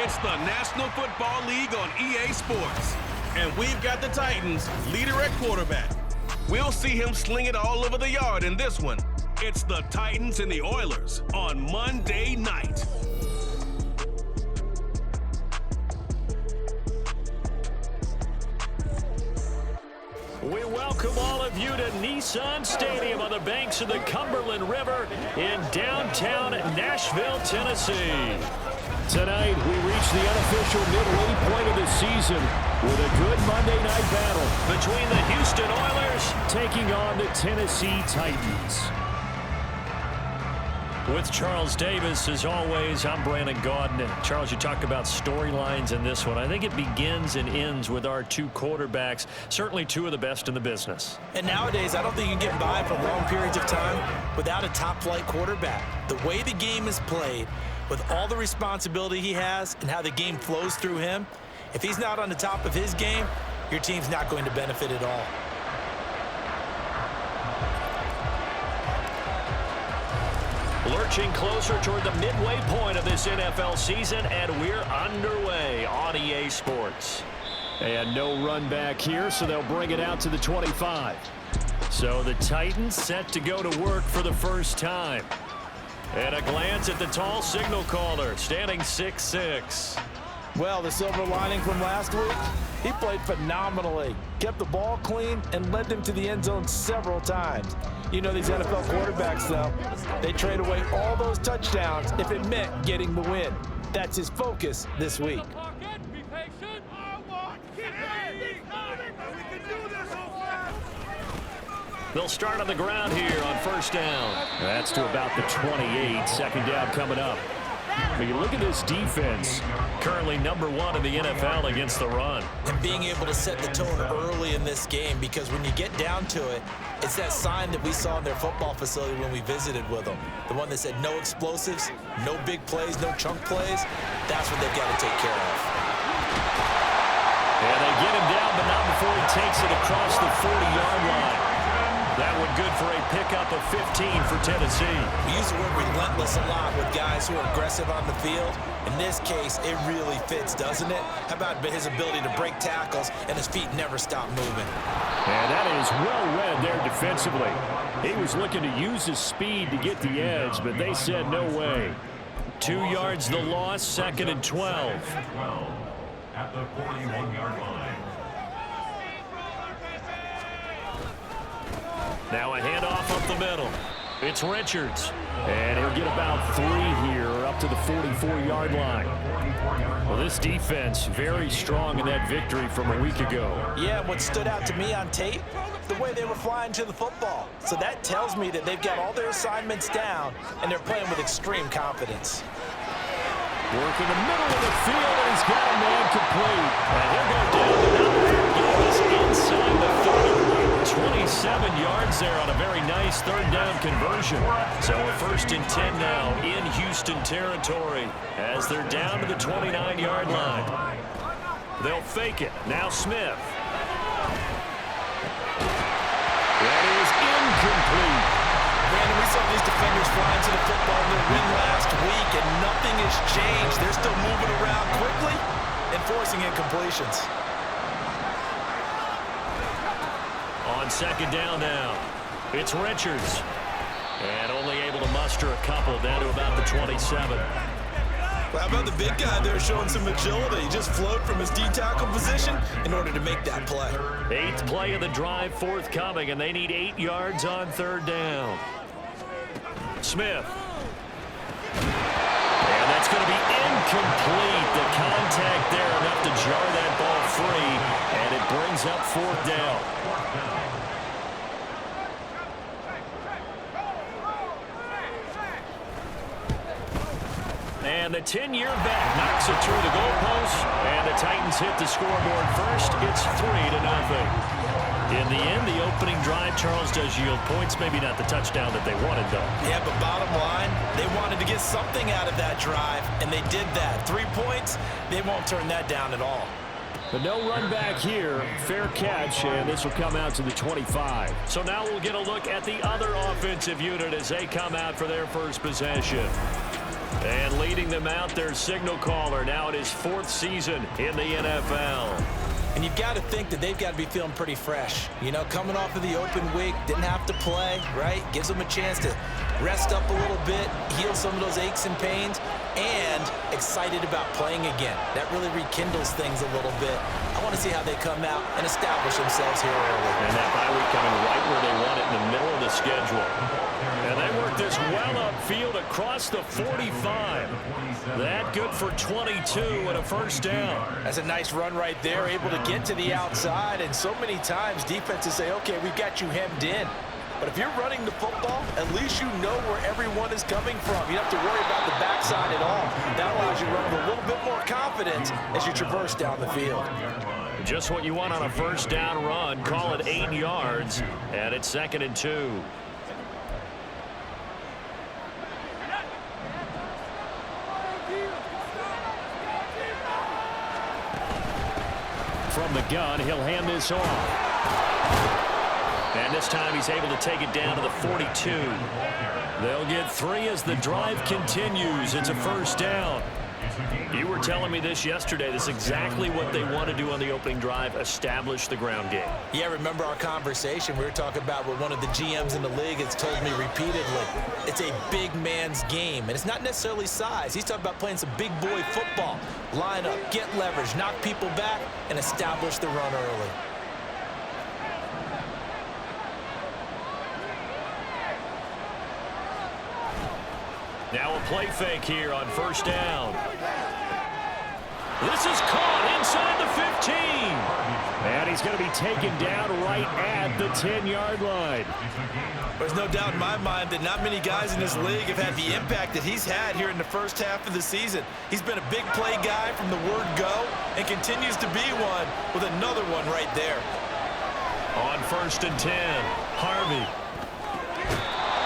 It's the National Football League on EA Sports. And we've got the Titans leader at quarterback. We'll see him sling it all over the yard in this one. It's the Titans and the Oilers on Monday night. We welcome all of you to Nissan Stadium on the banks of the Cumberland River in downtown Nashville, Tennessee. Tonight, we reach the unofficial midway point of the season with a good Monday night battle between the Houston Oilers taking on the Tennessee Titans. With Charles Davis, as always, I'm Brandon Gaudin. And Charles, you talk about storylines in this one. I think it begins and ends with our two quarterbacks, certainly two of the best in the business. And nowadays, I don't think you can get by for long periods of time without a top-flight quarterback. The way the game is played, with all the responsibility he has and how the game flows through him, if he's not on the top of his game, your team's not going to benefit at all. Lurching closer toward the midway point of this NFL season, and we're underway on EA Sports. And no run back here, so they'll bring it out to the 25. So the Titans set to go to work for the first time. And a glance at the tall signal caller, standing 6'6". Well, the silver lining from last week, he played phenomenally, kept the ball clean, and led them to the end zone several times. You know these NFL quarterbacks, though, they trade away all those touchdowns if it meant getting the win. That's his focus this week. They'll start on the ground here on first down. That's to about the 28. Second down coming up. But you look at this defense, currently #1 in the NFL against the run. And being able to set the tone early in this game, because when you get down to it, it's that sign that we saw in their football facility when we visited with them. The one that said no explosives, no big plays, no chunk plays. That's what they've got to take care of. And they get him down, but not before he takes it across the 40-yard line. That one good for a pickup of 15 for Tennessee. We use the word relentless a lot with guys who are aggressive on the field. In this case, it really fits, doesn't it? How about his ability to break tackles and his feet never stop moving? And that is well read there defensively. He was looking to use his speed to get the edge, but they said no way. 2 yards the loss, 2nd and 12. At the 41-yard line. Now a handoff up the middle. It's Richards. And he'll get about 3 here up to the 44-yard line. Well, this defense very strong in that victory from a week ago. Yeah, what stood out to me on tape, the way they were flying to the football. So that tells me that they've got all their assignments down, and they're playing with extreme confidence. Work in the middle of the field, and he's got a man complete. And he'll go down, but not there. He is inside the 30. 27 yards there on a very nice third down conversion. So a 1st and 10 now in Houston territory as they're down to the 29-yard line. They'll fake it. Now Smith. That is incomplete. Brandon, we saw these defenders flying to the football in their win last week, and nothing has changed. They're still moving around quickly and forcing incompletions. On 2nd down now, it's Richards. And only able to muster a couple down to about the 27. Well, how about the big guy there showing some agility? He just flowed from his D-tackle position in order to make that play. 8th play of the drive forthcoming, and they need 8 yards on 3rd down. Smith. And that's going to be incomplete. The contact there enough to jar that ball free, and it brings up 4th down. And the 10-year back knocks it through the goalpost, and the Titans hit the scoreboard first. It's 3-0. In the end, the opening drive, Charles, does yield points. Maybe not the touchdown that they wanted, though. Yeah, but bottom line, they wanted to get something out of that drive, and they did that. 3 points, they won't turn that down at all. But no run back here. Fair catch, and this will come out to the 25. So now we'll get a look at the other offensive unit as they come out for their first possession. And leading them out, their signal caller, now in his 4th season in the NFL. And you've got to think that they've got to be feeling pretty fresh. You know, coming off of the open week, didn't have to play, right? Gives them a chance to rest up a little bit, heal some of those aches and pains, and excited about playing again. That really rekindles things a little bit. I want to see how they come out and establish themselves here early. And that bye week coming right where they want it in the middle of the schedule. And they work this well upfield across the 45. That good for 22 and a first down. That's a nice run right there, able to get to the outside. And so many times defenses say, okay, we've got you hemmed in. But if you're running the football, at least you know where everyone is coming from. You don't have to worry about the backside at all. That allows you to run with a little bit more confidence as you traverse down the field. Just what you want on a first down run. Call it 8 yards, and it's 2nd and 2. From the gun, he'll hand this off. And this time he's able to take it down to the 42. They'll get 3 as the drive continues. It's a first down. You were telling me this yesterday. This is exactly what they want to do on the opening drive, establish the ground game. Yeah, remember our conversation. We were talking about what one of the GMs in the league has told me repeatedly. It's a big man's game, and it's not necessarily size. He's talking about playing some big boy football. Line up, get leverage, knock people back, and establish the run early. Now a play fake here on first down. This is caught inside the 15. And he's going to be taken down right at the 10-yard line. There's no doubt in my mind that not many guys in this league have had the impact that he's had here in the first half of the season. He's been a big play guy from the word go and continues to be one with another one right there. On 1st and 10, Harvey.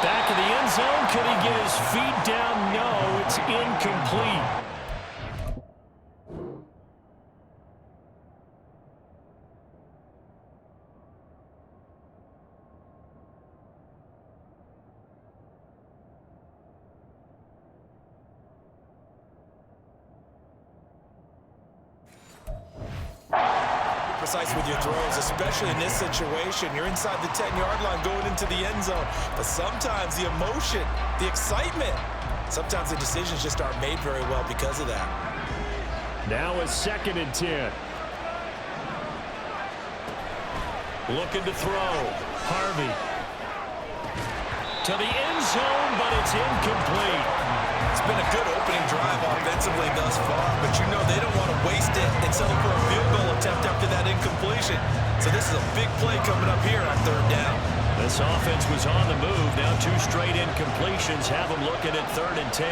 Back in the end zone. Could he get his feet down? No, it's incomplete. Precise with your throws, especially in this situation. You're inside the 10-yard line going into the end zone. But sometimes the emotion, the excitement, sometimes the decisions just aren't made very well because of that. Now a 2nd and 10. Looking to throw. Harvey. To the end zone, but it's incomplete. It's been a good opening drive offensively thus far, but you know they don't want to waste it and settle for a field goal attempt after that incompletion. So this is a big play coming up here on 3rd down. This offense was on the move. Now 2 straight incompletions have them looking at 3rd and 10.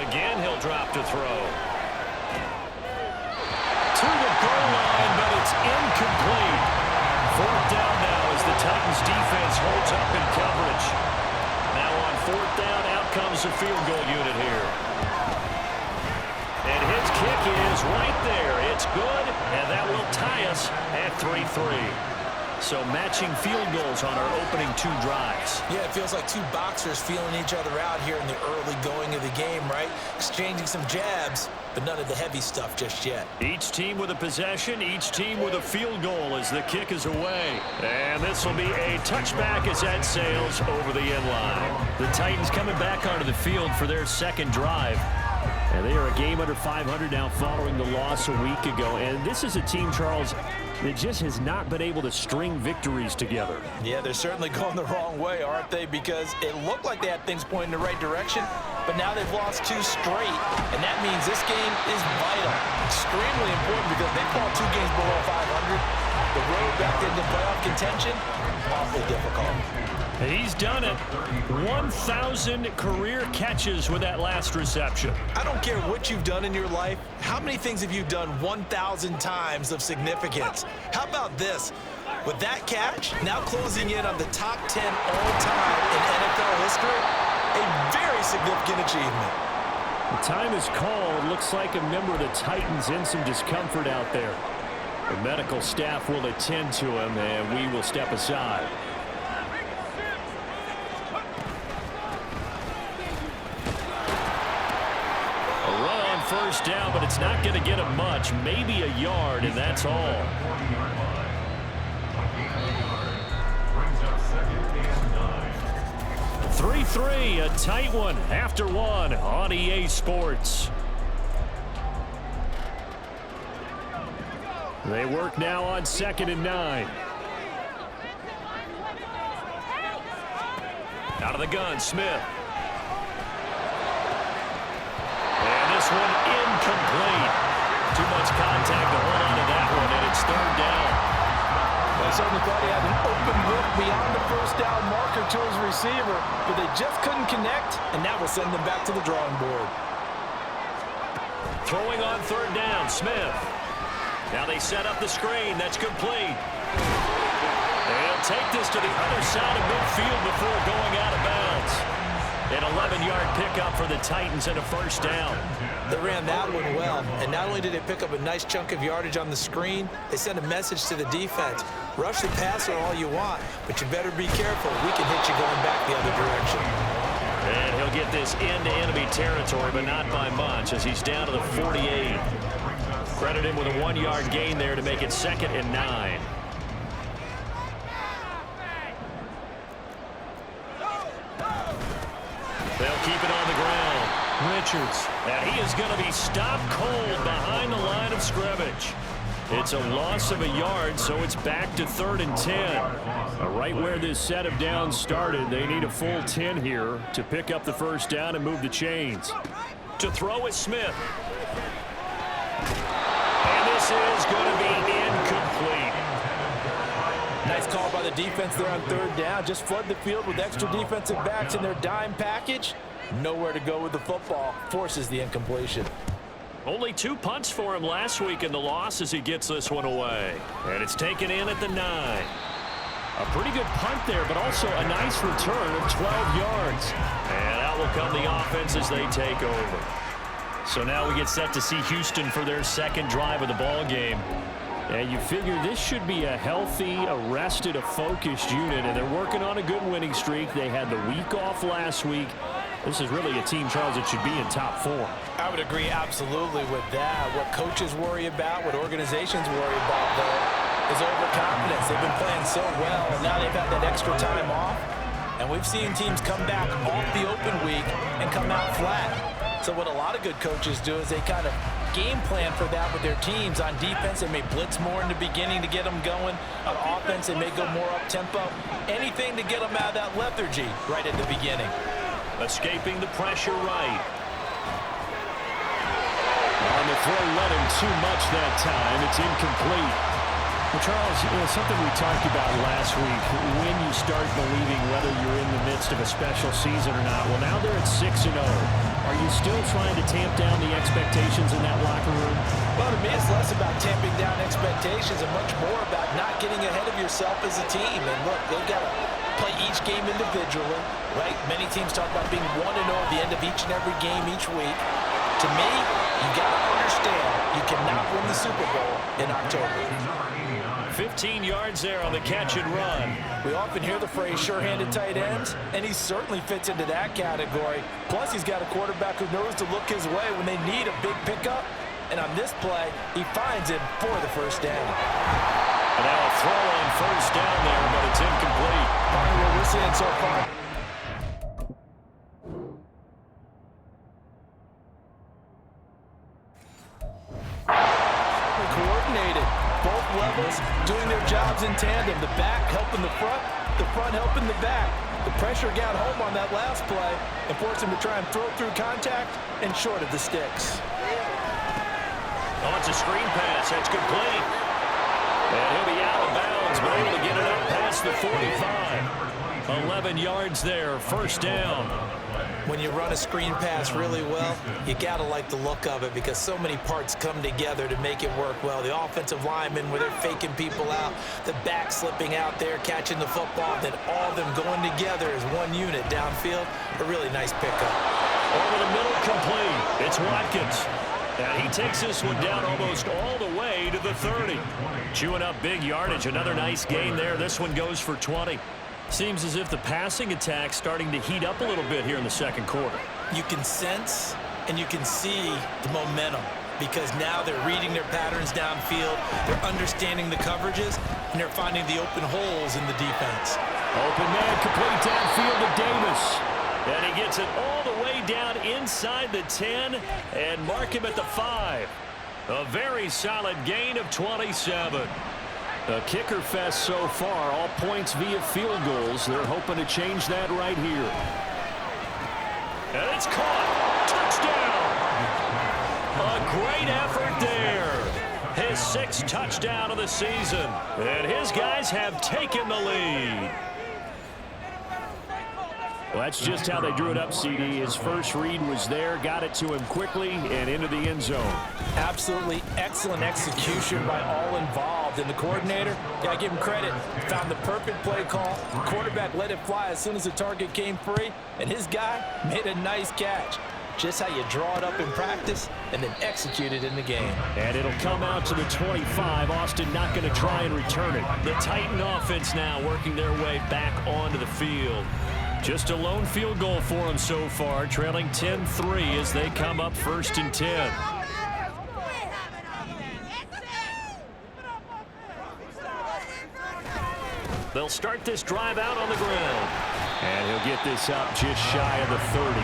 Again, he'll drop to throw. To the goal line, but it's incomplete. 4th down now as the Titans defense holds up in coverage. Now on 4th down, out comes the field goal unit here. And his kick is right there. It's good, and that will tie us at 3-3. So matching field goals on our opening 2 drives. Yeah, it feels like 2 boxers feeling each other out here in the early going of the game, right? Exchanging some jabs, but none of the heavy stuff just yet. Each team with a possession, each team with a field goal as the kick is away. And this will be a touchback as that sails over the end line. The Titans coming back onto the field for their 2nd drive. And they are a game under 500 now following the loss a week ago. And this is a team, Charles, that just has not been able to string victories together. Yeah, they're certainly going the wrong way, aren't they? Because it looked like they had things pointing in the right direction, but now they've lost 2 straight. And that means this game is vital, extremely important, because they fall 2 games below 500. The road back into playoff contention, awfully difficult. He's done it. 1,000 career catches with that last reception. I don't care what you've done in your life. How many things have you done 1,000 times of significance? How about this? With that catch, now closing in on the top 10 all-time in NFL history, a very significant achievement. The time is called. Looks like a member of the Titans in some discomfort out there. The medical staff will attend to him, and we will step aside. A run on first down, but it's not going to get him much. Maybe a yard, and that's all. 3-3, a tight one after one on EA Sports. They work now on 2nd and 9. Out of the gun, Smith. And this one incomplete. Too much contact to hold on to that one, and it's 3rd down. I certainly thought he had an open look beyond the first down marker to his receiver, but they just couldn't connect, and that will send them back to the drawing board. Throwing on 3rd down, Smith. Now they set up the screen. That's complete. They'll take this to the other side of midfield before going out of bounds. An 11-yard pickup for the Titans and a 1st down. They ran that one well, and not only did they pick up a nice chunk of yardage on the screen, they sent a message to the defense. Rush the passer all you want, but you better be careful. We can hit you going back the other direction. And he'll get this into enemy territory, but not by much, as he's down to the 48. Credit him with a 1-yard gain there to make it 2nd and 9. They'll keep it on the ground. Richards. And he is going to be stopped cold behind the line of scrimmage. It's a loss of a yard, so it's back to 3rd and 10. Right where this set of downs started, they need a full 10 here to pick up the 1st down and move the chains. To throw is Smith. And this is going to be incomplete. Nice call by the defense there on 3rd down. Just flood the field with extra defensive backs in their dime package. Nowhere to go with the football. Forces the incompletion. Only 2 punts for him last week in the loss as he gets this one away. And it's taken in at the 9. A pretty good punt there, but also a nice return of 12 yards. And out will come the offense as they take over. So now we get set to see Houston for their 2nd drive of the ball game. And you figure this should be a healthy, a rested, a focused unit, and they're working on a good winning streak. They had the week off last week. This is really a team, Charles, that should be in top form. I would agree absolutely with that. What coaches worry about, what organizations worry about, though, is overconfidence. They've been playing so well, and now they've had that extra time off. And we've seen teams come back off the open week and come out flat. So what a lot of good coaches do is they kind of game plan for that with their teams. On defense, they may blitz more in the beginning to get them going. On offense, they may go more up-tempo. Anything to get them out of that lethargy right at the beginning. Escaping the pressure right. On the throw, let him too much that time. It's incomplete. Well, Charles, something we talked about last week, when you start believing whether you're in the midst of a special season or not. Well, now they're at 6-0. Are you still trying to tamp down the expectations in that locker room? Well, to me, it's less about tamping down expectations and much more about not getting ahead of yourself as a team. And look, they've got to play each game individually, right? Many teams talk about being 1-0 at the end of each and every game each week. To me, you got to understand you cannot win the Super Bowl in October. 15 yards there on the catch and run. We often hear the phrase sure-handed tight ends, and he certainly fits into that category. Plus, he's got a quarterback who knows to look his way when they need a big pickup. And on this play, he finds him for the 1st down. And now a throw on 1st down there, but it's incomplete. What we're seeing so far. Coordinated. Both levels doing their jobs in tandem. The back helping the front helping the back. The pressure got home on that last play and forced him to try and throw through contact and short of the sticks. Oh, it's a screen pass. That's complete. And he'll be out of bounds, but able to get it up past the 45. 11 yards there, 1st down. When you run a screen pass really well, you got to like the look of it because so many parts come together to make it work well. The offensive linemen, where they're faking people out, the back slipping out there, catching the football, then all of them going together as one unit downfield. A really nice pickup. Over the middle, complete. It's Watkins. And he takes this one down almost all the way to the 30. Chewing up big yardage. Another nice gain there. This one goes for 20. Seems as if the passing attack's starting to heat up a little bit here in the second quarter. You can sense and you can see the momentum because now they're reading their patterns downfield, they're understanding the coverages, and they're finding the open holes in the defense. Open man complete downfield to Davis. And he gets it all the way down inside the 10 and mark him at the 5. A very solid gain of 27. A kicker fest so far, all points via field goals. They're hoping to change that right here. And it's caught. Touchdown. A great effort there. His 6th touchdown of the season. And his guys have taken the lead. Well, that's just how they drew it up, CD. His first read was there, got it to him quickly, and into the end zone. Absolutely excellent execution by all involved. And the coordinator, gotta give him credit, found the perfect play call. The quarterback let it fly as soon as the target came free, and his guy made a nice catch. Just how you draw it up in practice and then execute it in the game. And it'll come out to the 25. Austin not going to try and return it. The Titan offense now working their way back onto the field. Just a lone field goal for them so far, trailing 10-3 as they come up 1st and 10. They'll start this drive out on the ground. And he'll get this up just shy of the 30.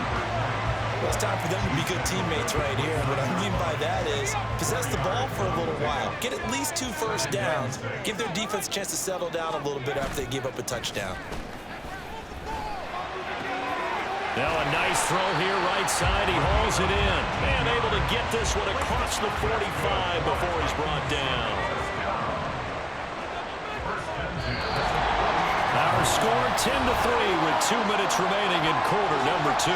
Well, it's time for them to be good teammates right here. And what I mean by that is possess the ball for a little while. Get at least 2 first downs. Give their defense a chance to settle down a little bit after they give up a touchdown. Now a nice throw here right side. He hauls it in. Man, able to get this one across the 45 before he's brought down. Our score 10-3 with 2 minutes remaining in quarter number 2.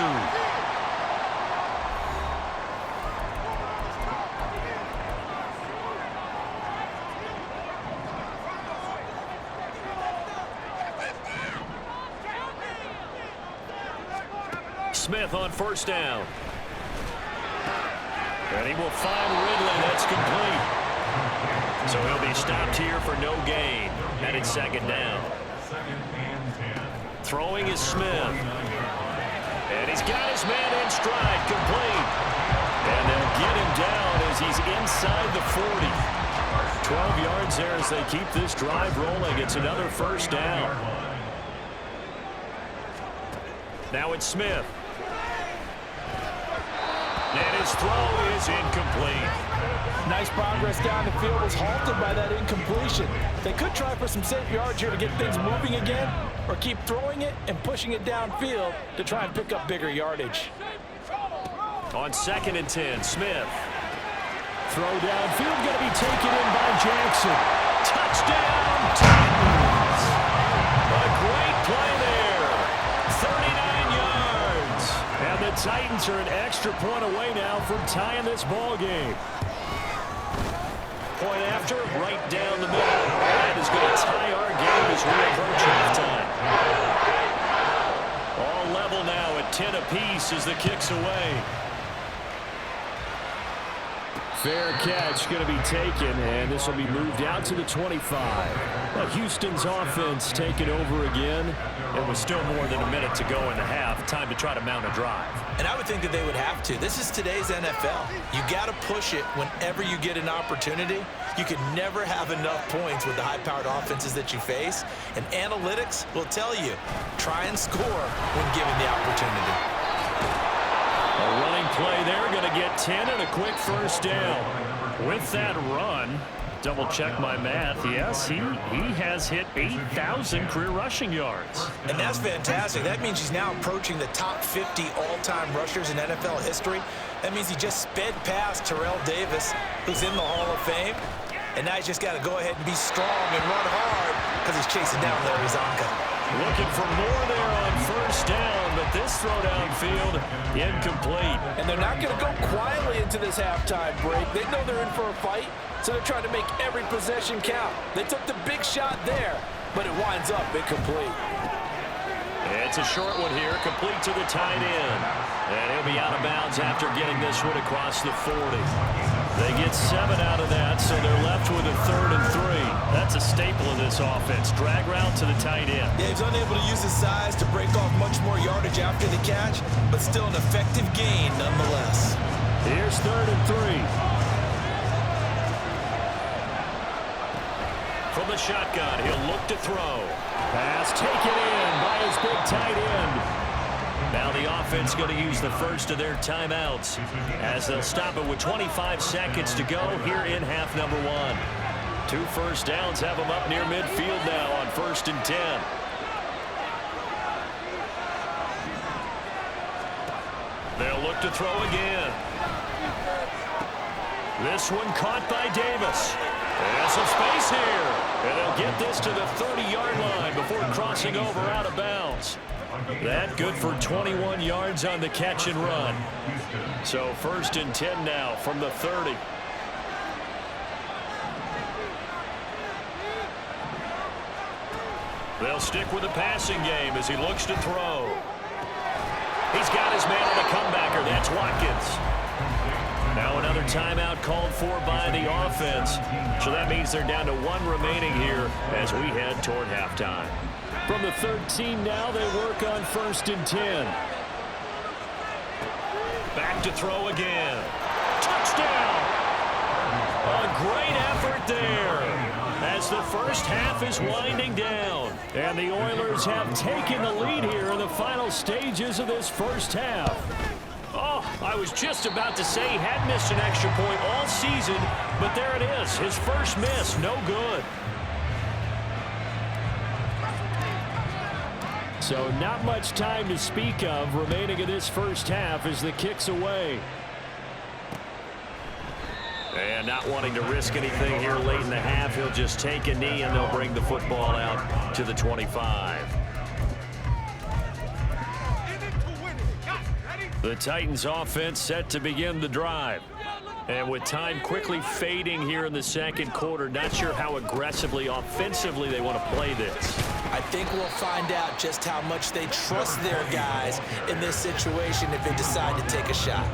Smith on 1st down. And he will find Ridley. That's complete. So he'll be stopped here for no gain. Headed 2nd down. Throwing is Smith. And he's got his man in stride. Complete. And they'll get him down as he's inside the 40. 12 yards there as they keep this drive rolling. It's another 1st down. Now it's Smith. And his throw is incomplete. Nice progress down the field was halted by that incompletion. They could try for some safe yards here to get things moving again, or keep throwing it and pushing it downfield to try and pick up bigger yardage. On 2nd and 10, Smith. Throw downfield going to be taken in by Jackson. Touchdown, Titans! A great play there. 39 yards. And the Titans are an extra point away now from tying this ball game. Point after, right down the middle. That is going to tie our game as we approach halftime. All level now at 10 apiece as the kick's away. Fair catch going to be taken, and this will be moved out to the 25. Well, Houston's offense taking over again. It was still more than a minute to go in the half. Time to try to mount a drive. And I would think that they would have to. This is today's NFL. You got to push it whenever you get an opportunity. You can never have enough points with the high-powered offenses that you face. And analytics will tell you, try and score when given the opportunity. A running play there, going to get 10 and a quick 1st down. With that run, double check my math. Yes, he has hit 8,000 career rushing yards. And that's fantastic. That means he's now approaching the top 50 all-time rushers in NFL history. That means he just sped past Terrell Davis, who's in the Hall of Fame. And now he's just got to go ahead and be strong and run hard because he's chasing down Larry Zonka. Looking for more there on 1st down, but this throw downfield incomplete. And they're not going to go quietly into this halftime break. They know they're in for a fight, so they're trying to make every possession count. They took the big shot there, but it winds up incomplete. It's a short one here, complete to the tight end. And he'll be out of bounds after getting this one across the 40. They get 7 out of that, so they're left with a 3rd and 3. That's a staple of this offense. Drag route to the tight end. Yeah, he's unable to use his size to break off much more yardage after the catch, but still an effective gain nonetheless. Here's 3rd and 3. From the shotgun, he'll look to throw. Pass taken in by his big tight end. Now the offense going to use the first of their timeouts as they'll stop it with 25 seconds to go here in half number 1. 2 first downs have them up near midfield now on 1st and 10. They'll look to throw again. This one caught by Davis. There's some space here. And they'll get this to the 30-yard line before crossing over out of bounds. That good for 21 yards on the catch and run. So 1st and 10 now from the 30. They'll stick with the passing game as he looks to throw. He's got his man on the comebacker. That's Watkins. Now another timeout called for by the offense. So that means they're down to 1 remaining here as we head toward halftime. From the 13 now, they work on 1st and 10. Back to throw again. Touchdown! A great effort there as the first half is winding down. And the Oilers have taken the lead here in the final stages of this first half. Oh, I was just about to say he had missed an extra point all season, but there it is. His first miss, no good. So not much time to speak of remaining in this first half as the kick's away. And not wanting to risk anything here late in the half, he'll just take a knee and they'll bring the football out to the 25. The Titans offense set to begin the drive. And with time quickly fading here in the second quarter, not sure how aggressively, offensively they want to play this. I think we'll find out just how much they trust their guys in this situation if they decide to take a shot.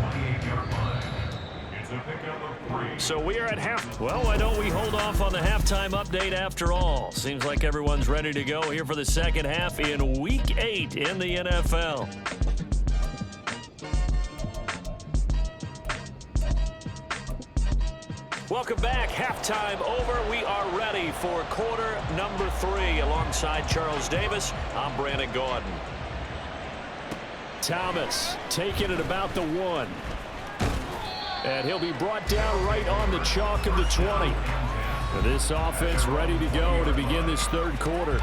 So we are at half. Well, why don't we hold off on the halftime update after all? Seems like everyone's ready to go here for the second half in Week 8 in the NFL. Welcome back. Halftime over. We are ready for quarter number 3. Alongside Charles Davis, I'm Brandon Gordon. Thomas taking it about the 1. And he'll be brought down right on the chalk of the 20. This offense ready to go to begin this third quarter.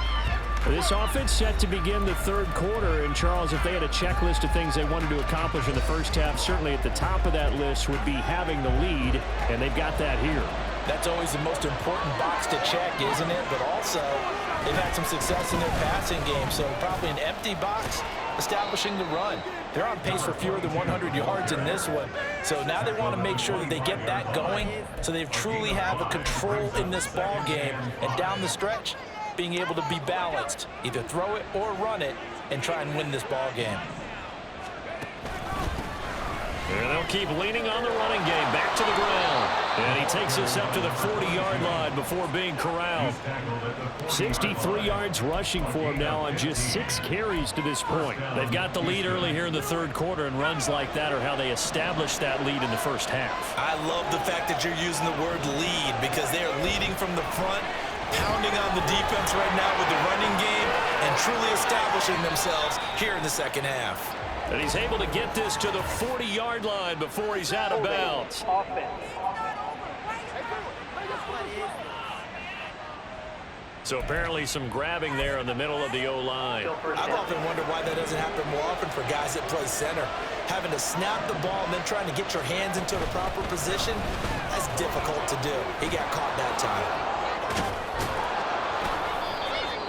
This offense set to begin the third quarter. And, Charles, if they had a checklist of things they wanted to accomplish in the first half, certainly at the top of that list would be having the lead, and they've got that here. That's always the most important box to check, isn't it? But also, they've had some success in their passing game, so probably an empty box establishing the run. They're on pace for fewer than 100 yards in this one. So now they want to make sure that they get that going so they truly have a control in this ball game. And down the stretch, being able to be balanced, either throw it or run it, and try and win this ball game. And they'll keep leaning on the running game. Back to the ground. And he takes us up to the 40-yard line before being corralled. 63 yards rushing for him now on just 6 carries to this point. They've got the lead early here in the third quarter, and runs like that are how they established that lead in the first half. I love the fact that you're using the word lead because they are leading from the front, pounding on the defense right now with the running game, and truly establishing themselves here in the second half. And he's able to get this to the 40-yard line before he's out of bounds. So apparently some grabbing there in the middle of the O-line. I've often wondered why that doesn't happen more often for guys that play center. Having to snap the ball and then trying to get your hands into the proper position, that's difficult to do. He got caught that time.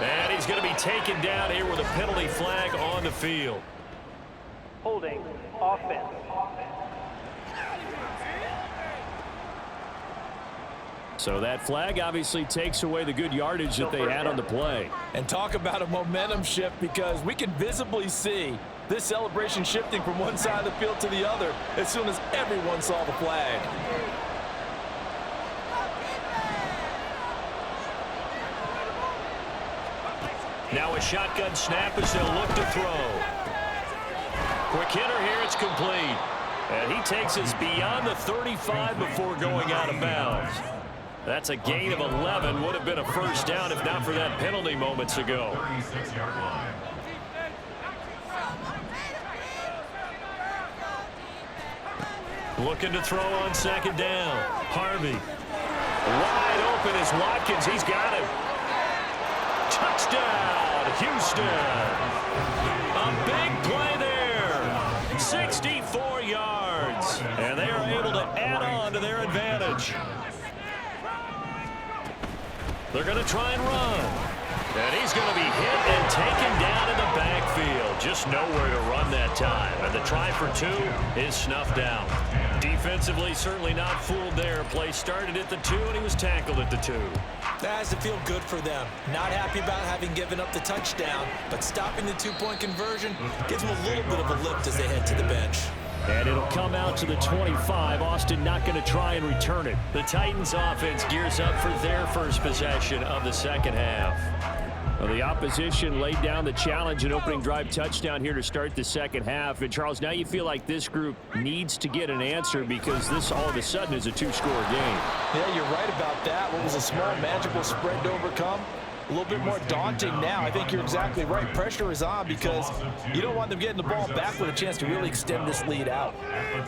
And he's going to be taken down here with a penalty flag on the field. Holding offense. So that flag obviously takes away the good yardage that they had on the play. And talk about a momentum shift, because we can visibly see this celebration shifting from one side of the field to the other as soon as everyone saw the flag. Now a shotgun snap as they'll look to throw. Quick hitter here, it's complete. And he takes us beyond the 35 before going out of bounds. That's a gain of 11. Would have been a first down if not for that penalty moments ago. Looking to throw on second down. Harvey. Wide open is Watkins. He's got him. Touchdown, Houston. A big play there. 64 yards. And they are able to add on to their advantage. They're going to try and run. And he's going to be hit and taken down in the backfield. Just nowhere to run that time. And the try for two is snuffed out. Defensively, certainly not fooled there. Play started at the 2, and he was tackled at the 2. That has to feel good for them. Not happy about having given up the touchdown, but stopping the two-point conversion gives them a little bit of a lift as they head to the bench. And it'll come out to the 25. Austin not going to try and return it. The Titans offense gears up for their first possession of the second half. Well, the opposition laid down the challenge and opening drive touchdown here to start the second half. And, Charles, now you feel like this group needs to get an answer because this all of a sudden is a two-score game. Yeah, you're right about that. What was a small, magical spread to overcome? A little bit more daunting now. I think you're exactly right. Pressure is on because you don't want them getting the ball back with a chance to really extend this lead out.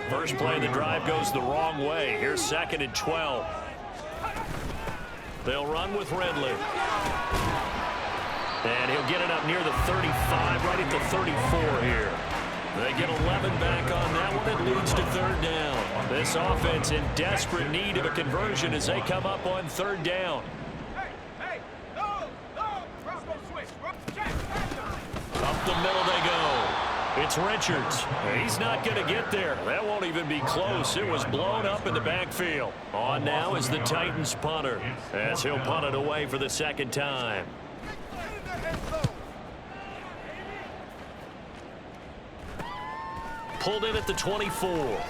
First play of the drive goes the wrong way. Here's 2nd and 12. They'll run with Ridley. And he'll get it up near the 35, right at the 34 here. They get 11 back on that one. It leads to 3rd down. This offense in desperate need of a conversion as they come up on 3rd down. Up the middle they go. It's Richards. He's not going to get there. That won't even be close. It was blown up in the backfield. On now is the Titans punter as he'll punt it away for the 2nd time. Pulled in at the 24.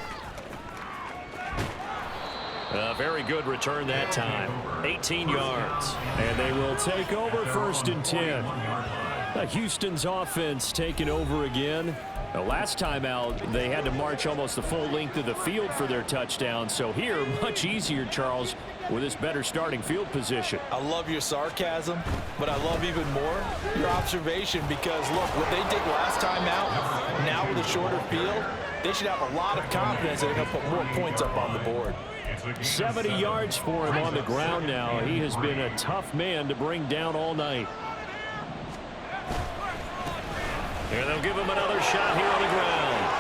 A very good return that time. 18 yards. And they will take over 1st and 10. Houston's offense taking over again. Last time out, they had to march almost the full length of the field for their touchdown. So here, much easier, Charles, with this better starting field position. I love your sarcasm, but I love even more your observation because, look, what they did last time out, now with a shorter field, they should have a lot of confidence that they're going to put more points up on the board. 70 yards for him on the ground now. He has been a tough man to bring down all night. And they'll give him another shot here on the ground.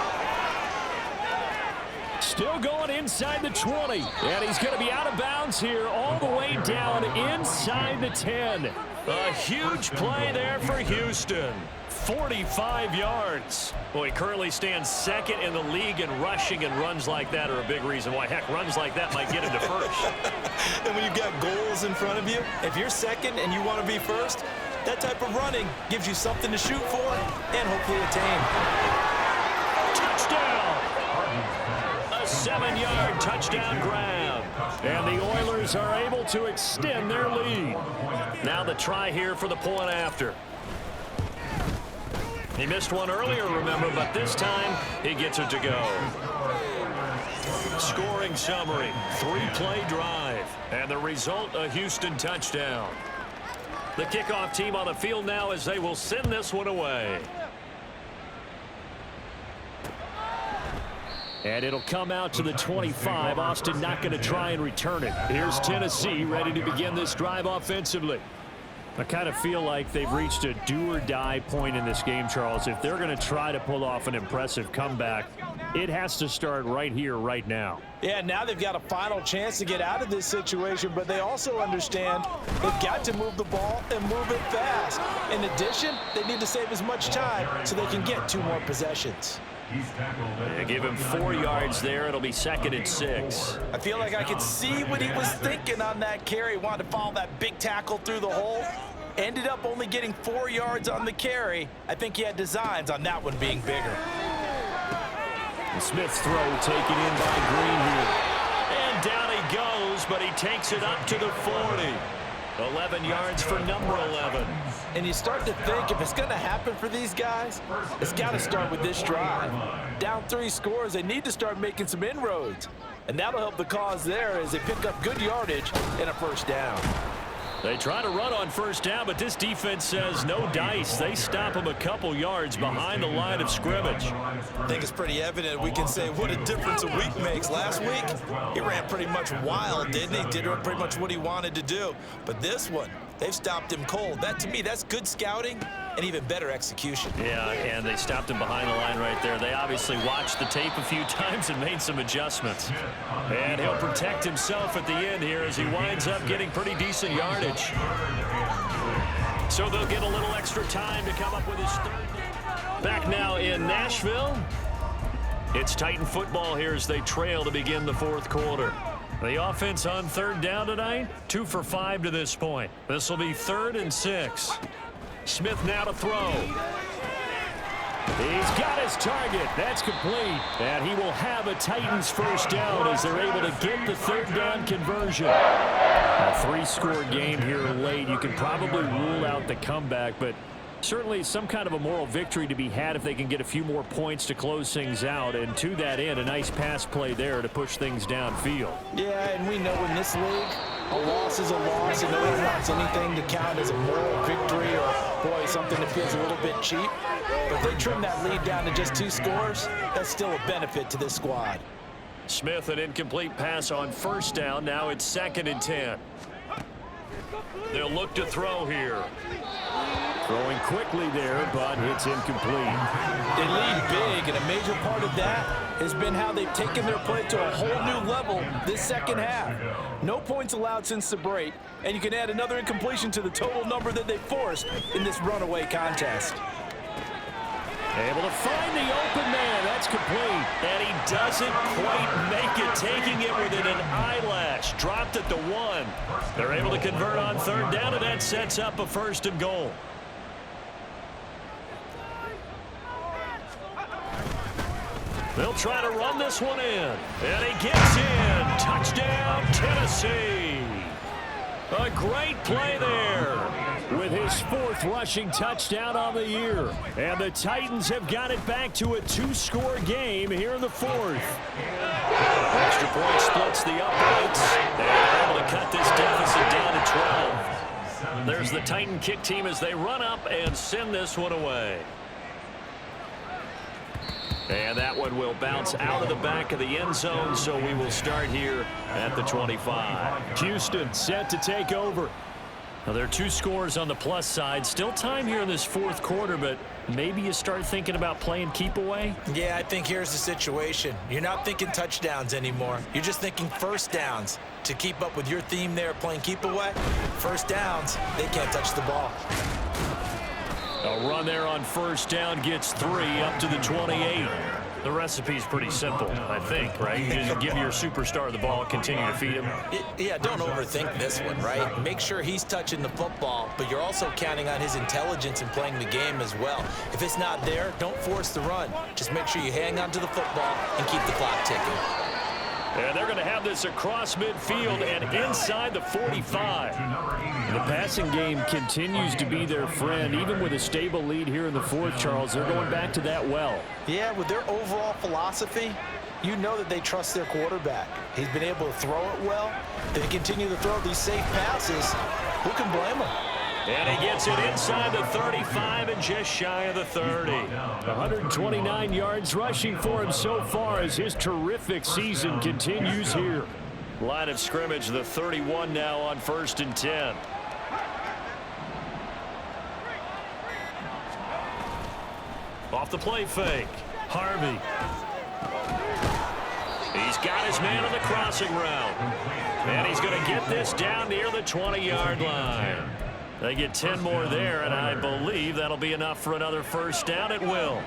Still going inside the 20. And he's going to be out of bounds here all the way down inside the 10. A huge play there for Houston. 45 yards. Well, he currently stands 2nd in the league in rushing, and runs like that are a big reason why. Heck, runs like that might get him to 1st. And when you've got goals in front of you, if you're 2nd and you want to be 1st, that type of running gives you something to shoot for and hopefully attain. Touchdown! A 7-yard touchdown grab. And the Oilers are able to extend their lead. Now the try here for the point after. He missed one earlier, remember, but this time he gets it to go. Scoring summary, 3-play drive. And the result, a Houston touchdown. The kickoff team on the field now as they will send this one away. And it'll come out to the 25. Austin not going to try and return it. Here's Tennessee ready to begin this drive offensively. I kind of feel like they've reached a do-or-die point in this game, Charles. If they're going to try to pull off an impressive comeback, it has to start right here, right now. Yeah, now they've got a final chance to get out of this situation, but they also understand they've got to move the ball and move it fast. In addition, they need to save as much time so they can get 2 more possessions. They give him 4 yards there. It'll be 2nd and 6. I feel like I could see what he was thinking on that carry. Wanted to follow that big tackle through the hole. Ended up only getting 4 yards on the carry. I think he had designs on that one being bigger. And Smith's throw taken in by Green here. And down he goes, but he takes it up to the 40. 11 yards for number 11. And you start to think if it's going to happen for these guys, it's got to start with this drive. Down 3 scores, they need to start making some inroads. And that'll help the cause there as they pick up good yardage and a first down. They try to run on first down, but this defense says no dice. They stop him a couple yards behind the line of scrimmage. I think it's pretty evident. We can say what a difference a week makes. Last week, he ran pretty much wild, didn't he? Did pretty much what he wanted to do. But this one, they've stopped him cold. That, to me, that's good scouting and even better execution. Yeah, and they stopped him behind the line right there. They obviously watched the tape a few times and made some adjustments. And he'll protect himself at the end here as he winds up getting pretty decent yardage. So they'll get a little extra time to come up with his third. Back now in Nashville. It's Titan football here as they trail to begin the 4th quarter. The offense on 3rd down tonight, 2 for 5 to this point. This will be 3rd and 6. Smith now to throw. He's got his target. That's complete. And he will have a Titans first down as they're able to get the 3rd down conversion. A 3-score game here late. You can probably rule out the comeback, but certainly some kind of a moral victory to be had if they can get a few more points to close things out. And to that end, a nice pass play there to push things downfield. Yeah, and we know in this league, a loss is a loss, and no one wants anything to count as a moral victory or, boy, something that feels a little bit cheap. But if they trim that lead down to just 2 scores, that's still a benefit to this squad. Smith, an incomplete pass on first down. Now it's 2nd and 10. They'll look to throw here. Throwing quickly there, but it's incomplete. They lead big, and a major part of that has been how they've taken their play to a whole new level this second half. No points allowed since the break, and you can add another incompletion to the total number that they forced in this runaway contest. Able to find the open man. That's complete. And he doesn't quite make it, taking it within an eyelash. Dropped at the 1. They're able to convert on 3rd down, and that sets up a 1st and goal. They'll try to run this one in. And he gets in. Touchdown, Tennessee. A great play there with his 4th rushing touchdown on the year. And the Titans have got it back to a 2-score game here in the 4th. Extra point splits the uprights. And they're able to cut this deficit down to 12. There's the Titan kick team as they run up and send this one away. And that one will bounce out of the back of the end zone, so we will start here at the 25. Houston set to take over. Now, there are 2 scores on the plus side. Still time here in this 4th quarter, but maybe you start thinking about playing keep away? Yeah, I think here's the situation. You're not thinking touchdowns anymore. You're just thinking first downs. To keep up with your theme there, playing keep away, first downs, they can't touch the ball. A run there on first down gets 3 up to the 28. The recipe's pretty simple, I think, right? You just give your superstar the ball, continue to feed him. Yeah, don't overthink this one, right? Make sure he's touching the football, but you're also counting on his intelligence in playing the game as well. If it's not there, don't force the run. Just make sure you hang on to the football and keep the clock ticking. And they're going to have this across midfield and inside the 45. The passing game continues to be their friend. Even with a stable lead here in the 4th, Charles, they're going back to that well. Yeah, with their overall philosophy, you know that they trust their quarterback. He's been able to throw it well. They continue to throw these safe passes. Who can blame them? And he gets it inside the 35 and just shy of the 30. 129 yards rushing for him so far as his terrific season continues here. Line of scrimmage, the 31 now on 1st and 10. Off the play fake. Harvey. He's got his man on the crossing route. And he's going to get this down near the 20-yard line. They get 10 more there, and I believe that'll be enough for another first down. It will.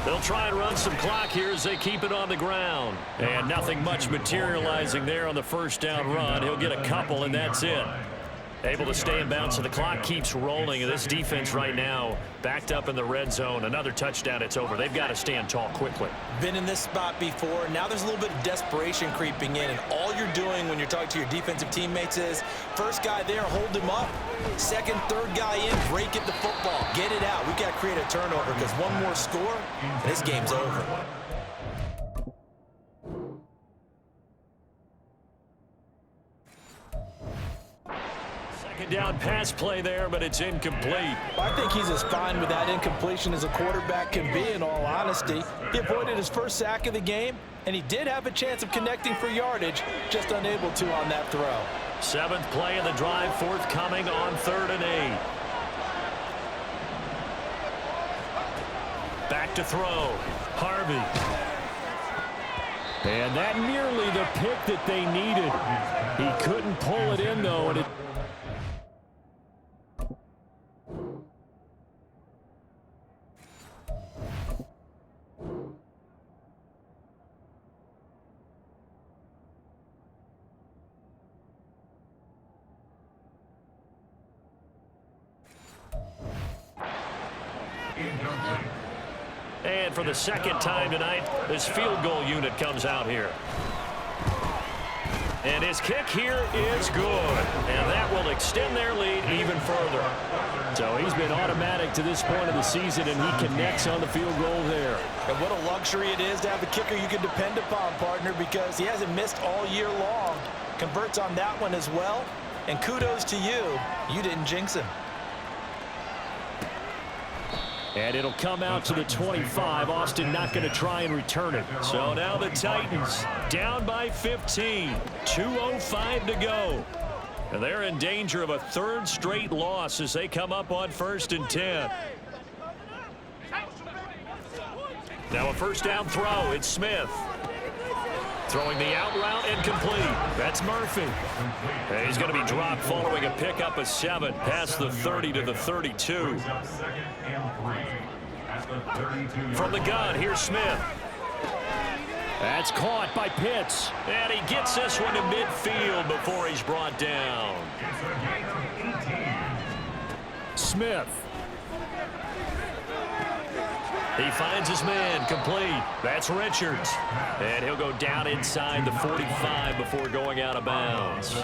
They'll try and run some clock here as they keep it on the ground. And nothing much materializing there on the first down run. He'll get a couple, and that's it. Able to stay in bounds, so the clock keeps rolling. And this defense right now backed up in the red zone. Another touchdown, it's over. They've got to stand tall quickly. Been in this spot before. Now there's a little bit of desperation creeping in. And all you're doing when you're talking to your defensive teammates is, first guy there, hold him up. Second, third guy in, break it the football. Get it out. We've got to create a turnover because one more score, and this game's over. Down pass play there, but it's incomplete. I think he's as fine with that incompletion as a quarterback can be, in all honesty. He avoided his first sack of the game, and he did have a chance of connecting for yardage, just unable to on that throw. 7th play of the drive, forthcoming on 3rd and 8. Back to throw. Harvey. And that nearly the pick that they needed. He couldn't pull it in, though, and it and for the second time tonight, this field goal unit comes out here. And his kick here is good. And that will extend their lead even further. So he's been automatic to this point of the season, and he connects on the field goal there. And what a luxury it is to have a kicker you can depend upon, partner, because he hasn't missed all year long. Converts on that one as well. And kudos to you. You didn't jinx him. And it'll come out to the 25. Austin not going to try and return it. So now the Titans down by 15. 2:05 to go. And they're in danger of a 3rd straight loss as they come up on 1st and 10. Now a first down throw. It's Smith. Throwing the out route incomplete. That's Murphy. And he's going to be dropped following a pickup of 7 past the 30 to the 32. From the gun, here's Smith. That's caught by Pitts. And he gets this one to midfield before he's brought down. Smith. He finds his man, complete. That's Richards. And he'll go down inside the 45 before going out of bounds.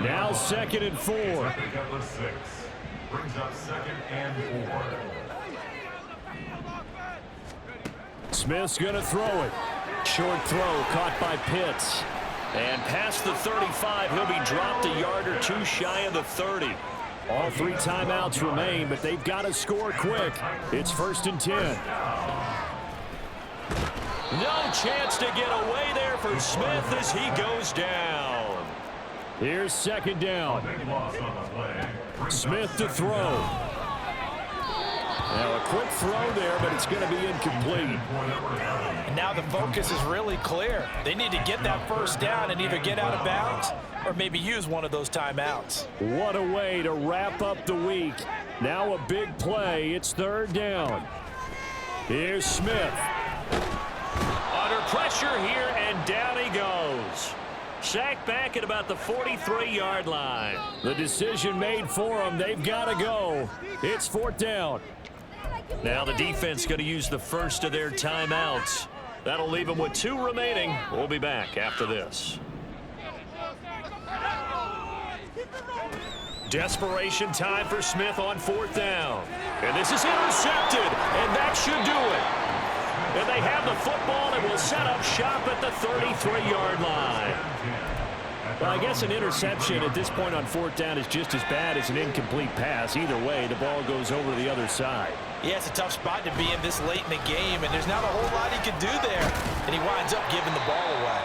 Now 2nd and 4. Brings up 2nd and 4. Smith's going to throw it. Short throw caught by Pitts. And past the 35, he'll be dropped a yard or two shy of the 30. All 3 timeouts remain, but they've got to score quick. It's 1st and 10. No chance to get away there for Smith as he goes down. Here's 2nd down. Smith to throw. Now a quick throw there, but it's going to be incomplete. And now the focus is really clear. They need to get that first down and either get out of bounds or maybe use one of those timeouts. What a way to wrap up the week. Now a big play. It's 3rd down. Here's Smith. Under pressure here, and down he goes. Sacked back at about the 43-yard line. The decision made for them. They've got to go. It's 4th down. Now the defense going to use the first of their timeouts. That'll leave them with 2 remaining. We'll be back after this. Desperation time for Smith on 4th down. And this is intercepted, and that should do it. And they have the football and will set up shop at the 33-yard line. Well, I guess an interception at this point on 4th down is just as bad as an incomplete pass. Either way, the ball goes over to the other side. Yeah, it's a tough spot to be in this late in the game, and there's not a whole lot he could do there. And he winds up giving the ball away.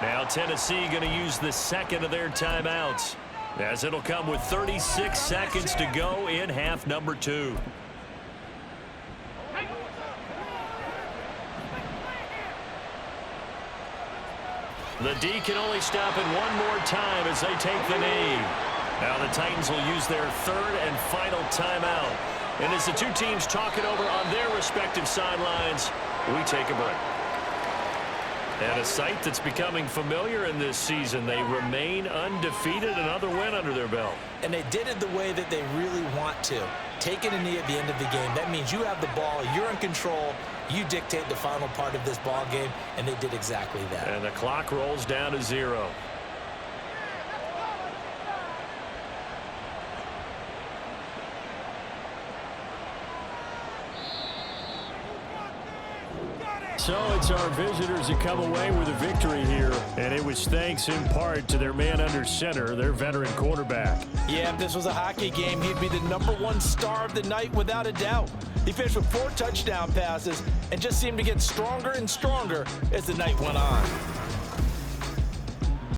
Now Tennessee going to use the 2nd of their timeouts, as it'll come with 36 seconds to go in half number 2. The D can only stop it one more time as they take the knee. Now the Titans will use their 3rd and final timeout. And as the two teams talk it over on their respective sidelines, we take a break. And a sight that's becoming familiar in this season. They remain undefeated, another win under their belt. And they did it the way that they really want to. Taking a knee at the end of the game. That means you have the ball, you're in control, you dictate the final part of this ball game, and they did exactly that. And the clock rolls down to 0. So it's our visitors that come away with a victory here, and it was thanks in part to their man under center, their veteran quarterback. Yeah, if this was a hockey game, he'd be the #1 star of the night without a doubt. He finished with 4 touchdown passes and just seemed to get stronger and stronger as the night went on.